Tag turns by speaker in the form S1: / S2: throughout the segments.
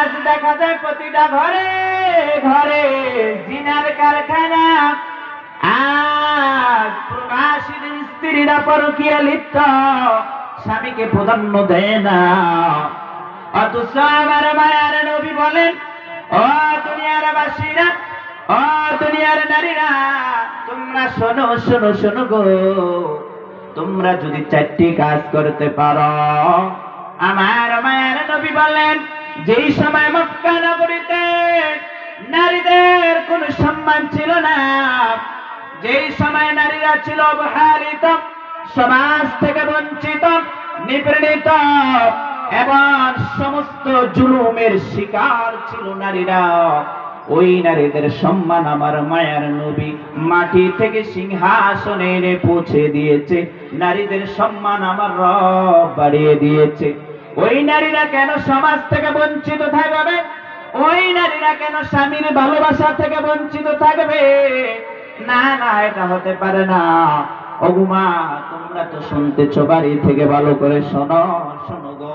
S1: আজ দেখা যায় প্রতিটা ঘরে ঘরে জিনার কারখানা। আজ প্রবাসীদের স্ত্রীরা পরকীয়া লিপ্ত, স্বামীকে প্রাধান্য দেয় না। অথচ আমার মায়ার নবী বলেন, ও দুনিয়ার বাসীরা, ও দুনিয়ার নারীরা, তোমরা শোনো শোনো শোনো গো, তোমরা যদি 4টি কাজ করতে পারো। আমার মায়ার নবী বলেন, যেই সময় মক্কা নগরীতে নারীদের কোনো সম্মান ছিল না, যেই সময় নারীরা ছিল অবহেলিত, সমাজ থেকে বঞ্চিত, নিপীড়িত এবং সমস্ত জুলুমের শিকার ছিল নারীরা, ওই নারীদের সম্মান আমার মায়ার নবী মাটি থেকে সিংহাসনে এনে পৌঁছে দিয়েছে। নারীদের সম্মান আমার রব বাড়িয়ে দিয়েছে। ওই নারীরা কেন সমাজ থেকে বঞ্চিত থাকবে? ওই নারীরা কেন স্বামীর ভালোবাসা থেকে বঞ্চিত থাকবে? না না, এটা হতে পারে না। ওগুমা, তোমরা তো শুনতেছো, বাড়ি থেকে ভালো করে শোনো শোনো গো।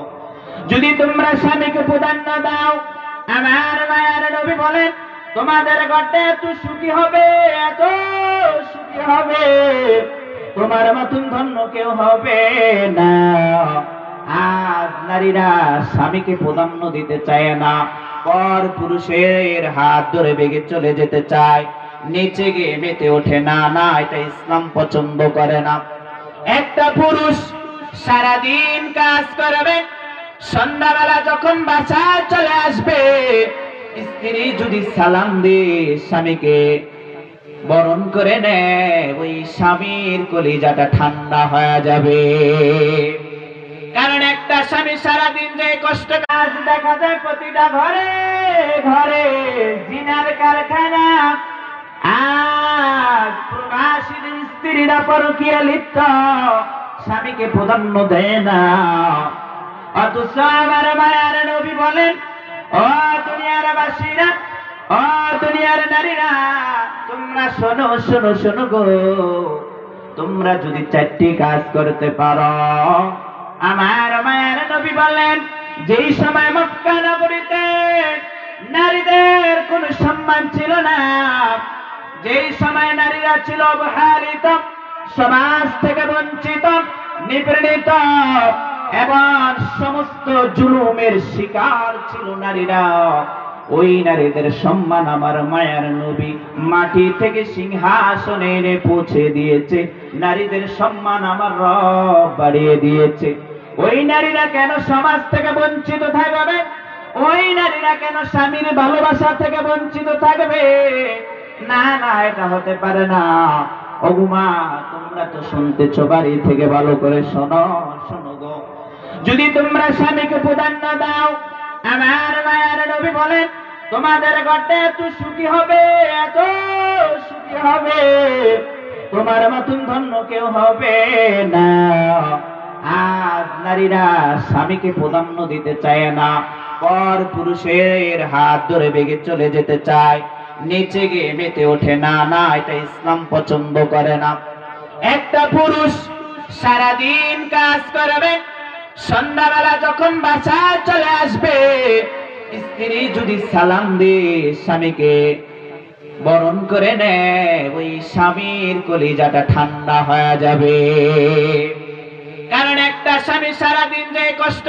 S1: যদি তোমরা স্বামীকে প্রাধান্য দাও, আমার মায়ার নবী বলেন, তোমাদের ঘরটা এত সুখী হবে, এত সুখী হবে, তোমার মতন ধন্য কেউ হবে না। আজ নারীরা স্বামীকে প্রাধান্য দিতে চায় না, পর পুরুষের হাত ধরে বেগে চলে যেতে চায়, নিচে গিয়ে মেতে ওঠে না। না, এটা ইসলাম পছন্দ করে না। একটা পুরুষ সারাদিন কাজ করবে, সন্ধ্যাবেলা যখন বাসায় চলে আসবে, স্ত্রী যদি সালাম দিয়ে স্বামীকে বরণ করে নেয়, ওই স্বামীর কলিজাটা ঠান্ডা হয়ে যাবে। কারণ একটা স্বামী সারাদিন যে কষ্ট, কাজ দেখা যায় প্রতিটা ঘরে ঘরে জিনার কারখানা। আজ প্রবাসীদের স্ত্রীরা পরকীয়া লিপ্ত, স্বামীকে প্রাধান্য দেয় না। অথচ আমার মায়ার নবী বলেন, ও দুনিয়ার বাসীরা, ও দুনিয়ার নারীরা, তোমরা শোনো শোনো শোনো গো, তোমরা যদি 4টি কাজ করতে পারো। আমার মায়ার নবী বলেন, যেই সময় মক্কা নগরীতে নারীদের কোনো সম্মান ছিল না, যেই সময় নারীরা ছিল অবহেলিত, সমাজ থেকে বঞ্চিত, নিপীড়িত এবং সমস্ত জুলুমের শিকার ছিল নারীরা, ওই নারীদের সম্মান আমার মায়ার নবী মাটি থেকে সিংহাসনে এনে পৌঁছে দিয়েছে। নারীদের সম্মান আমার রব বাড়িয়ে দিয়েছে। ওই নারীরা কেন সমাজ থেকে বঞ্চিত থাকবে? ওই নারীরা কেন স্বামীর ভালোবাসা থেকে বঞ্চিত থাকবে? না না, এটা হতে পারে না। ওগুমা, তোমরা তো শুনতেছো, বাড়ি থেকে ভালো করে শোনো শোনো গো। যদি তোমরা স্বামীকে প্রাধান্য দাও, আমার মায়ার নবী বলেন, তোমাদের ঘরটা এত সুখী হবে, এত সুখী হবে, তোমার মতন ধন্য কেউ হবে না। আজ নারীরা স্বামীকে প্রাধান্য দিতে চায় না, পর পুরুষের হাত ধরে বেগে চলে যেতে চায়, নিচে গিয়ে মেতে ওঠে না। না, এটা ইসলাম পছন্দ করে না। একটা পুরুষ সারাদিন কাজ করবে, সন্ধ্যাবেলা যখন বাসায় চলে আসবে, স্ত্রী যদি সালাম দিয়ে স্বামীকে বরণ করে নেয়, ওই স্বামীর কলিজাটা ঠান্ডা হয়ে যাবে। কারণ একটা স্বামী সারাদিন যে কষ্ট